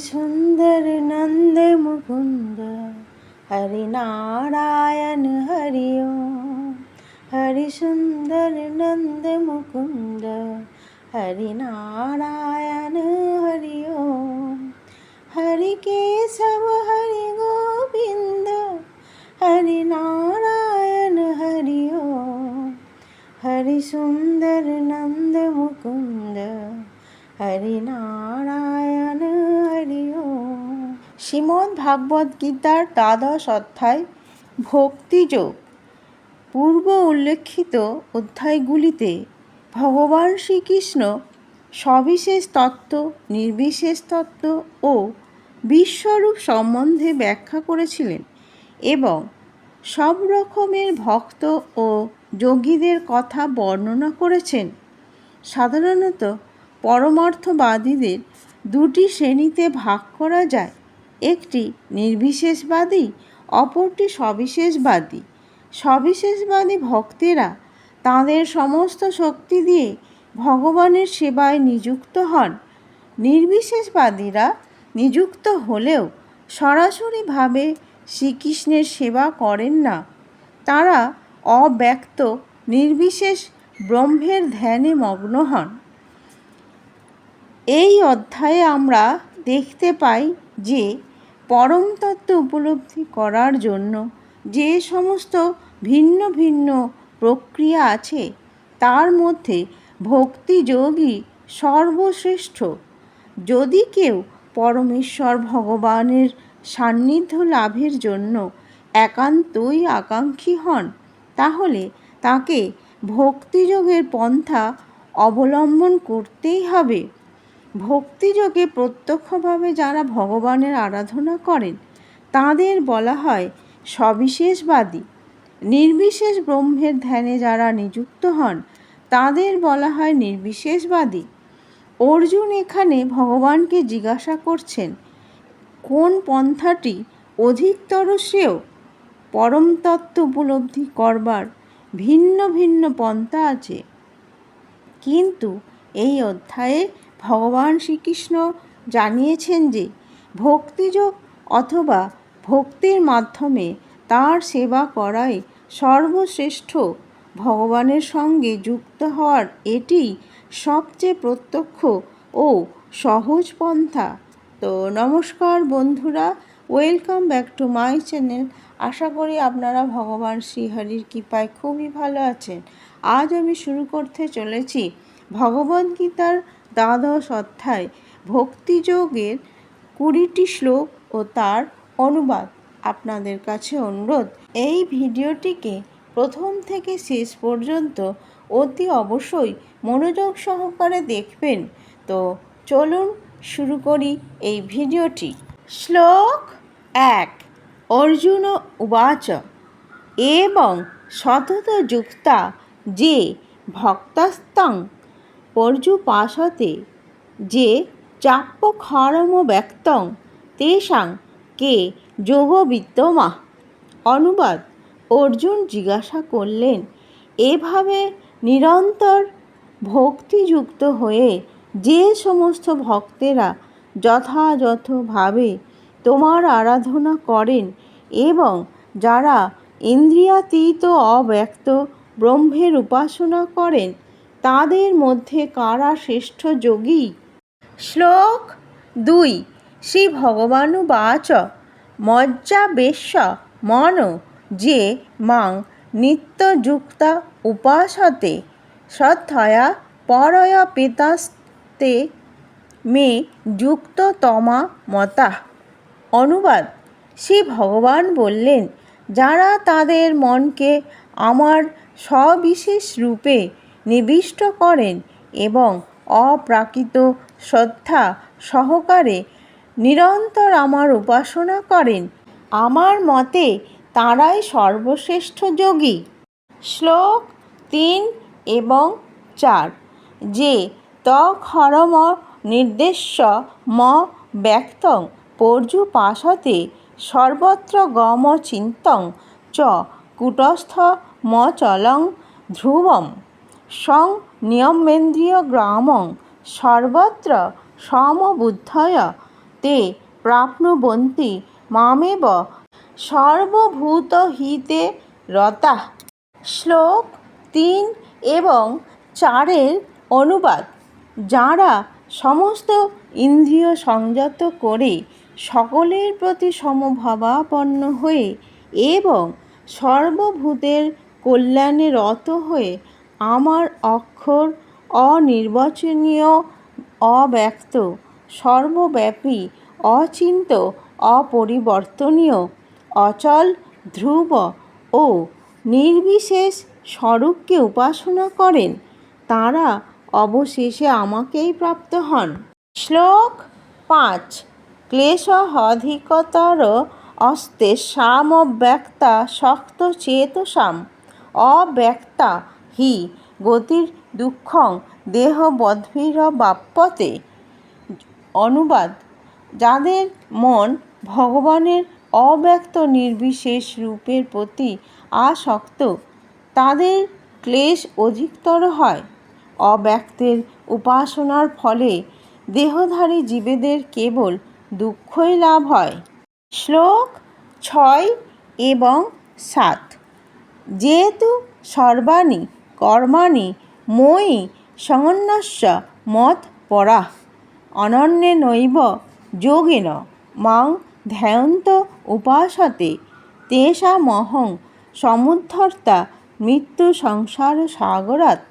सुंदर नंद मुकुंद हरि नारायण हरि ओम। हरि सुंदर नंद मुकुंद हरि नारायण हरि ओम। हरि केशव हरि गोविंद हरि नारायण हरि ओम। हरि सुंदर नंद मुकुंद हरि नारायण हरि ओम। শ্রীমদ্ ভাগবত গীতার দ্বাদশ অধ্যায় ভক্তিযোগ। পূর্ব উল্লেখিত অধ্যায়গুলিতে ভগবান শ্রীকৃষ্ণ সবিশেষ তত্ত্ব, নির্বিশেষ তত্ত্ব ও বিশ্বরূপ সম্বন্ধে ব্যাখ্যা করেছিলেন এবং সব রকমের ভক্ত ও যোগীদের কথা বর্ণনা করেছেন। সাধারণত পরমার্থবাদীদের দুটি শ্রেণীতে ভাগ করা যায়, একটি নির্বিশেষবাদী, অপরটি সবিশেষবাদী। সবিশেষবাদী ভক্তেরা তাঁদের সমস্ত শক্তি দিয়ে ভগবানের সেবায় নিযুক্ত হন। নির্বিশেষবাদীরা নিযুক্ত হলেও সরাসরিভাবে শ্রীকৃষ্ণের সেবা করেন না। তারা অব্যক্ত নির্বিশেষ ব্রহ্মের ধ্যানে মগ্ন হন। এই অধ্যায়ে আমরা দেখতে পাই যে পরম তত্ত্ব উপলব্ধি করার জন্য যে সমস্ত ভিন্ন ভিন্ন প্রক্রিয়া আছে তার মধ্যে ভক্তিযোগই সর্বশ্রেষ্ঠ। যদি কেউ পরমেশ্বর ভগবানের সান্নিধ্য লাভের জন্য একান্তই আকাঙ্ক্ষী হন, তাহলে তাকে ভক্তিযোগের পন্থা অবলম্বন করতেই হবে। ভক্তিযোগে প্রত্যক্ষভাবে যারা ভগবানের আরাধনা করেন তাদের বলা হয় সবিশেষবাদী। নির্বিশেষ ব্রহ্মের ধ্যানে যারা নিযুক্ত হন তাদের বলা হয় নির্বিশেষবাদী। অর্জুন এখানে ভগবানকে জিজ্ঞাসা করছেন, কোন পন্থাটি অধিকতর শ্রেয়? পরম তত্ত্ব উপলব্ধি করবার ভিন্ন ভিন্ন পন্থা আছে, কিন্তু এই অধ্যায়ে ভগবান শ্রীকৃষ্ণ জানিয়েছেন যে ভক্তিযোগ অথবা ভক্তির মাধ্যমে তাঁর সেবা করাই সর্বশ্রেষ্ঠ। ভগবানের সঙ্গে যুক্ত হওয়ার এটিই সবচেয়ে প্রত্যক্ষ ও সহজ পন্থা। তো নমস্কার বন্ধুরা, welcome back to my channel. আশা করি আপনারা ভগবান শ্রীহরির কৃপায় খুবই ভালো আছেন। আজ আমি শুরু করতে চলেছি ভগবদ্গীতার দ্বাদশ অধ্যায় ভক্তিযোগের 20টি শ্লোক ও তার অনুবাদ। আপনাদের কাছে অনুরোধ, এই ভিডিওটিকে প্রথম থেকে শেষ পর্যন্ত অতি অবশ্যই মনোযোগ সহকারে দেখবেন। তো চলুন শুরু করি এই ভিডিওটি। শ্লোক 1। অর্জুন উবাচ এবং সতত যুক্তা যে ভক্তস্তং পর্যুপাসতে যে চাপ্যক্ষরম ব্যক্তং তেষাং কে যোগবিত্তমাঃ। অনুবাদ। অর্জুন জিজ্ঞাসা করলেন, এভাবে নিরন্তর ভক্তিযুক্ত হয়ে যে সমস্ত ভক্তেরা যথাযথভাবে তোমার আরাধনা করেন এবং যারা ইন্দ্রিয়াতীত অব্যক্ত ব্রহ্মের উপাসনা করেন তাদের মধ্যে কারা শ্রেষ্ঠ যোগী? শ্লোক 2। শ্রী ভগবানুবাচ মজ্জাবেশ্য মন যে মাং নিত্যযুক্তা উপাসতে শ্রদ্ধয়া পরয়পেতাস্তে মে যুক্ততমা মতাঃ। অনুবাদ। শ্রী ভগবান বললেন, যারা তাদের মনকে আমার সবিশেষ রূপে নিবিষ্ট করেন এবং অপ্রাকৃত শ্রদ্ধা সহকারে নিরন্তর আমার উপাসনা করেন, আমার মতে তাঁরাই সর্বশ্রেষ্ঠ যোগী। শ্লোক 3 এবং 4। যে তক্ষরম নির্দেশ্য ম ব্যক্তং পর্যুপাসতে সর্বত্র গম চিন্তং চ কূটস্থ ম চলং ধ্রুবম সং নিয়মেন্দ্রিয় গ্রামং সর্বত্র সমবুদ্ধয় তে প্রাপ্নুবন্তি মামেব সর্বভূতহিতে রতাঃ। শ্লোক 3 এবং 4 অনুবাদ। যারা সমস্ত ইন্দ্রিয় সংযত করে সকলের প্রতি সমভাবাপন্ন হয়ে এবং সর্বভূতের কল্যাণে রত হয়ে আমার অক্ষর অনির্বচনীয়, অব্যক্ত, সর্বব্যাপী, অচিন্ত, অপরিবর্তনীয়, অচল, ধ্রুব ও নির্বিশেষ স্বরূপকে উপাসনা করেন, তাঁরা অবশেষে আমাকেই প্রাপ্ত হন। শ্লোক 5 ক্লেশহধিকতর অস্তে সামব্যক্তা শক্ত চেতসাম অব্যক্তা হি গতির দুঃখং দেহবদ্ভিরবাপ্যতে। অনুবাদ। যাদের মন ভগবানের অব্যক্ত নির্বিশেষ রূপের প্রতি আসক্ত, তাদের ক্লেশ অধিকতর হয়। অব্যক্তের উপাসনার ফলে দেহধারী জীবেদের কেবল দুঃখই লাভ হয়। শ্লোক 6 এবং 7 যেহেতু সর্বাণি কর্মাণি ময়ি সঙ্গন্যস্য মৎপরাঃ অনন্যেনৈব যোগেন মাং ধ্যায়ন্ত উপাসতে তেষামহং সমুদ্ধর্তা মৃত্যু সংসার সাগরাৎ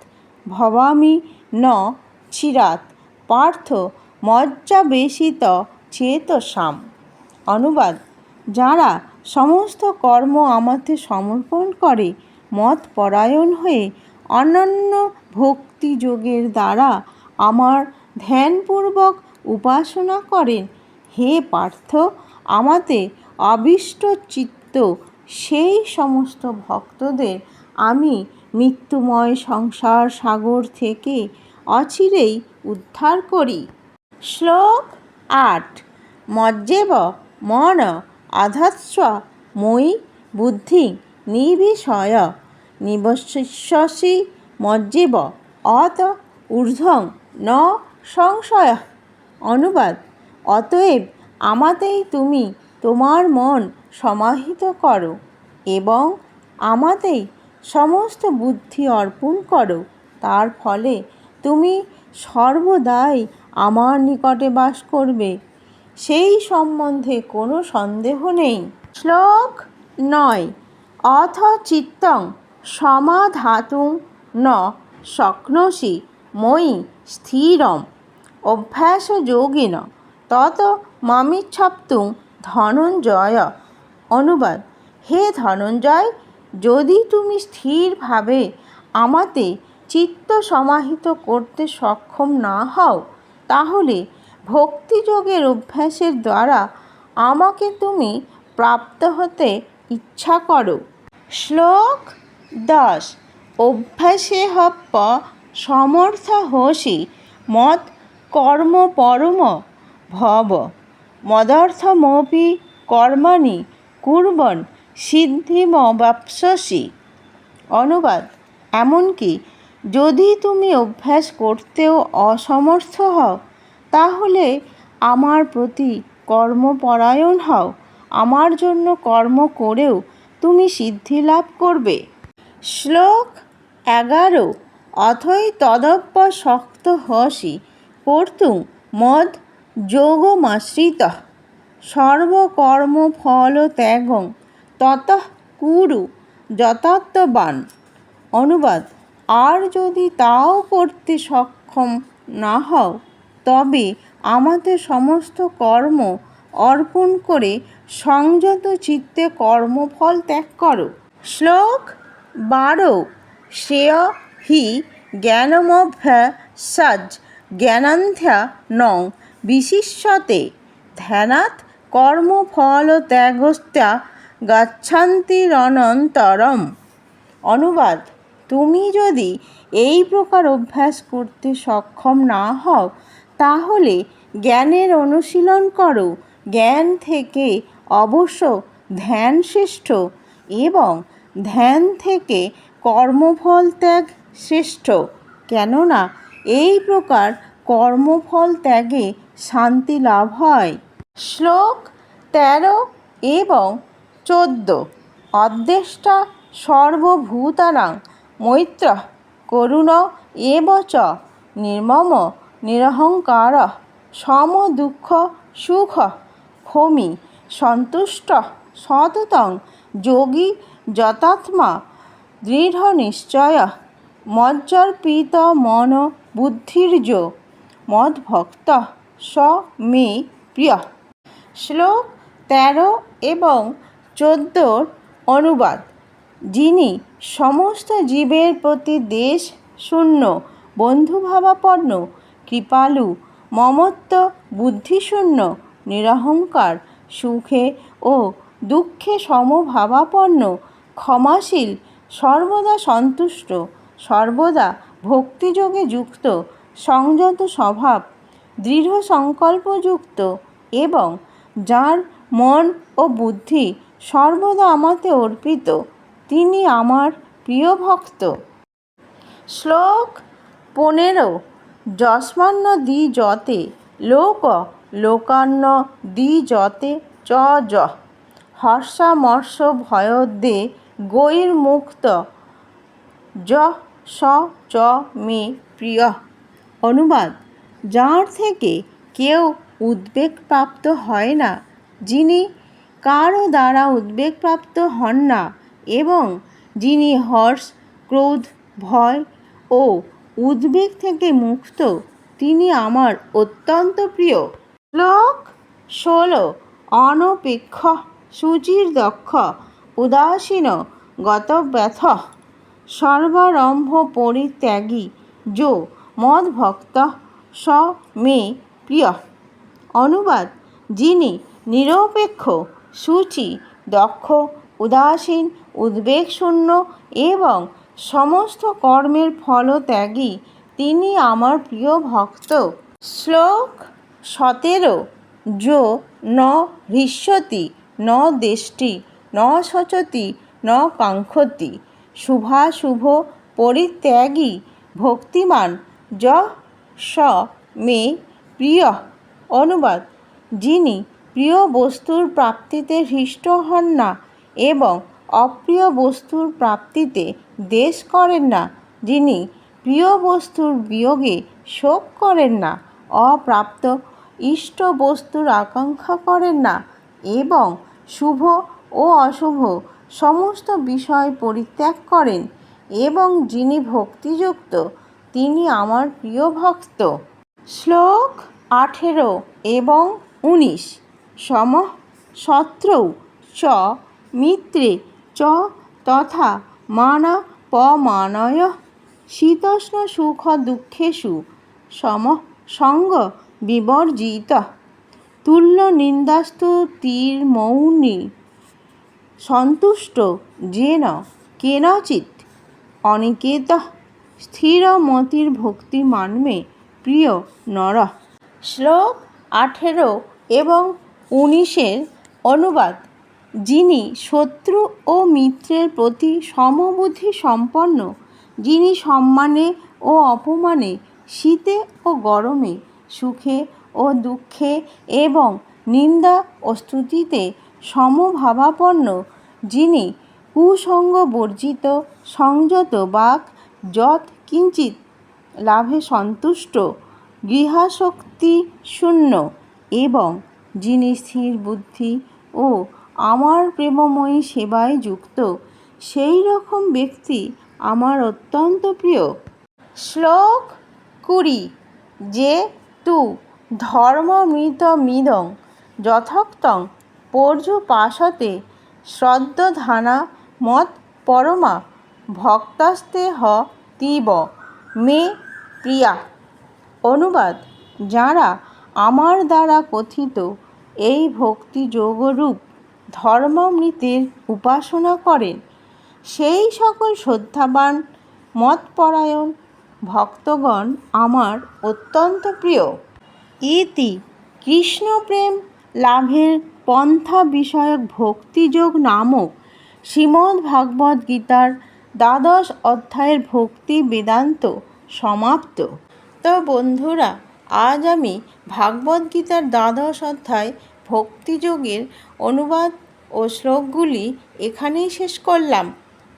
ভবামি ন চিরাৎ পার্থ মজ্জাবেশিত চেতসাম। অনুবাদ। যারা সমস্ত কর্ম আমাতে সমর্পণ করে মতপরায়ণ হয়ে অনন্য ভক্তিযোগের দ্বারা আমার ধ্যানপূর্বক উপাসনা করেন, হে পার্থ, আমাতে অবিষ্ট চিত্ত সেই সমস্ত ভক্তদের আমি মৃত্যুময় সংসার সাগর থেকে অচিরেই উদ্ধার করি। শ্লোক 8 মজ্জেব মন আধৎস্ব ময়ি বুদ্ধিং নির্বিষয় নিবশিষ্যসি মজ্জেব অত ঊর্ধ্বং ন সংশয়ঃ। অনুবাদ। অতএব আমাতেই তুমি তোমার মন সমাহিত করো এবং আমাতেই সমস্ত বুদ্ধি অর্পণ করো, তার ফলে তুমি সর্বদাই আমার নিকটে বাস করবে, সেই সম্বন্ধে কোনো সন্দেহ নেই। শ্লোক 9 অথ চিত্তং সমাধাতুং ন শক্নোষি ময়ি স্থিরম অভ্যাসযোগেন তত মামিচ্ছাপ্তুং ধনঞ্জয়। অনুবাদ। হে ধনঞ্জয়, যদি তুমি স্থিরভাবে আমাতে চিত্ত সমাহিত করতে সক্ষম না হও, তাহলে ভক্তিযোগের অভ্যাসের দ্বারা আমাকে তুমি প্রাপ্ত হতে ইচ্ছা করো। শ্লোক 10 অভ্যাসেহ্য সমর্থ হোসি মৎ কর্ম পরম ভব মদর্থমপি কর্মাণি কুর্বন সিদ্ধিমবাপ্স্যসি। অনুবাদ। এমনকি যদি তুমি অভ্যাস করতেও অসমর্থ হও, তাহলে আমার প্রতি কর্মপরায়ণ হও, আমার জন্য কর্ম করেও তুমি সিদ্ধি লাভ করবে। শ্লোক 11 অথৈ তদপ্য শক্ত হসি কর্তুং মদ যোগমাশ্রিতঃ সর্বকর্মফলত্যাগং ততঃ কুরু যথার্থবান। অনুবাদ। আর যদি তাও করতে সক্ষম না হও, তবে আমাদের সমস্ত কর্ম অর্পণ করে সংযত চিত্তে কর্মফল ত্যাগ করো। শ্লোক 12 শ্রেয় হি জ্ঞানমভ্যাসাজ্ জ্ঞানান্ধ্যা নং বিশিষ্যতে ধ্যানাৎ কর্মফলত্যাগস্ত্যা গচ্ছন্তিরনন্তরম। অনুবাদ। তুমি যদি এই প্রকার অভ্যাস করতে সক্ষম না হও, তাহলে জ্ঞানের অনুশীলন করো। জ্ঞান থেকে অবশ্য ধ্যান শ্রেষ্ঠ এবং ধ্যান থেকে কর্মফল ত্যাগ শ্রেষ্ঠ, কেননা এই প্রকার কর্মফল ত্যাগে শান্তি লাভ হয়। শ্লোক 13 এবং 14। অদ্বেষ্টা সর্বভূতানাং মৈত্র করুণ এব চ নির্মম নিরহংকার সম দুঃখ সুখ ক্ষমি সন্তুষ্ট সততং যোগী যতাত্মা দৃঢ় নিশ্চয় মজ্জর্পিত মন বুদ্ধির্য মদ্ভক্ত স মে প্রিয়। শ্লোক 13 এবং 14 অনুবাদ। যিনি সমস্ত জীবের প্রতি দেশ শূন্য বন্ধুভাবাপন্ন কৃপালু মমত্ব বুদ্ধিশূন্য নিরহংকার সুখে ও দুঃখে সমভাবাপন্ন ক্ষমাশীল সর্বদা সন্তুষ্ট সর্বদা ভক্তিযোগে যুক্ত সংযত স্বভাব দৃঢ় সংকল্পযুক্ত এবং যার মন ও বুদ্ধি সর্বদা আমাতে অর্পিত, তিনি আমার প্রিয় ভক্ত। শ্লোক 15। যস্মান্ন দ্বিজতে লোক লোকান্ন দ্বিজতে চ য হর্ষামর্ষ ভয়োদ্দে গৈর্মুক্ত য স চ মে প্রিয়। অনুবাদ। যার থেকে কেউ উদ্বেগপ্রাপ্ত হয় না, যিনি কারও দ্বারা উদ্বেগপ্রাপ্ত হন না এবং যিনি হর্ষ ক্রোধ ভয় ও উদ্বেগ থেকে মুক্ত, তিনি আমার অত্যন্ত প্রিয়। শ্লোক 16। অনপেক্ষ শুচির্দক্ষ উদাসীন গতব্যথ সর্বারম্ভ পরিত্যাগী যো মদ্ভক্ত স মে প্রিয়। অনুবাদ। যিনি নিরপেক্ষ শুচি দক্ষ উদাসীন উদ্বেগশূন্য এবং সমস্ত কর্মের ফলত্যাগী, তিনি আমার প্রিয় ভক্ত। শ্লোক 17। যো ন হৃষ্যতি ন দেষ্টি ন শোচতি ন কাঙ্ক্ষতি শুভাশুভ পরিত্যাগী ভক্তিমান য স মে প্রিয়। অনুবাদ। যিনি প্রিয় বস্তুর প্রাপ্তিতে হৃষ্ট হন না এবং অপ্রিয় বস্তুর প্রাপ্তিতে দ্বেষ করেন না, যিনি প্রিয় বস্তুর বিয়োগে শোক করেন না, অপ্রাপ্ত ইষ্ট বস্তুর আকাঙ্ক্ষা করেন না এবং শুভ ও অশুভ সমস্ত বিষয় পরিত্যাগ করেন এবং যিনি ভক্তিযুক্ত, তিনি আমার প্রিয় ভক্ত। শ্লোক 18 এবং 19। সমঃ শত্রৌ চ মিত্রে চ তথা মানাপমানয় শীতোষ্ণ সুখ দুঃখেষু সমঃ সঙ্গ বিবর্জিতঃ তুল্য নিন্দাস্তুতির্মৌনী সন্তুষ্ট যেন কেনচিৎ অনিকেতঃ স্থিরমতির্ভক্তিমান মে প্রিয় নরঃ। শ্লোক 18 এবং 19 অনুবাদ। যিনি শত্রু ও মিত্রের প্রতি সমবুদ্ধি সম্পন্ন, যিনি সম্মানে ও অপমানে শীতে ও গরমে সুখে ও দুঃখে এবং নিন্দা ও স্তুতিতে সমভাবাপন্ন, যিনি কুসঙ্গ বর্জিত সংযত বাক যৎ কিঞ্চিৎ লাভে সন্তুষ্ট গৃহাসক্তি শূন্য এবং যিনি স্থির বুদ্ধি ও আমার প্রেমময়ী সেবায় যুক্ত, সেই রকম ব্যক্তি আমার অত্যন্ত প্রিয়। শ্লোক 20। যে তু ধর্মমৃতমিদং যথোক্তং পর্যুপাসতে শ্রদ্ধধানা মৎ পরমা ভক্তাস্তেহ তীব মে প্রিয়া। অনুবাদ। যাঁরা আমার দ্বারা কথিত এই ভক্তিযোগরূপ ধর্মামৃতের উপাসনা করেন, সেই সকল শ্রদ্ধাবান মৎপরায়ণ ভক্তগণ আমার অত্যন্ত প্রিয়। ইতি কৃষ্ণপ্রেম লাভের পন্থা বিষয়ক ভক্তিযোগ নামক শ্রীমদ্ভাগবত গীতার 12 অধ্যায়ের ভক্তি বেদান্ত সমাপ্ত। তো বন্ধুরা, আজ আমি ভাগবত গীতার 12 অধ্যায় ভক্তিযোগের অনুবাদ ও শ্লোকগুলি এখানেই শেষ করলাম।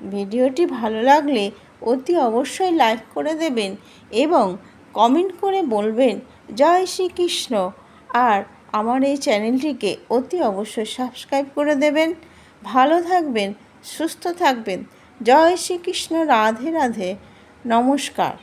ভিডিওটি ভালো লাগলে অতি অবশ্যই লাইক করে দেবেন এবং কমেন্ট করে বলবেন জয় শ্রীকৃষ্ণ। আর আমার এই চ্যানেলটিকে অতি অবশ্যই সাবস্ক্রাইব করে দেবেন। ভালো থাকবেন, সুস্থ থাকবেন। জয় শ্রীকৃষ্ণ। রাধে রাধে। নমস্কার।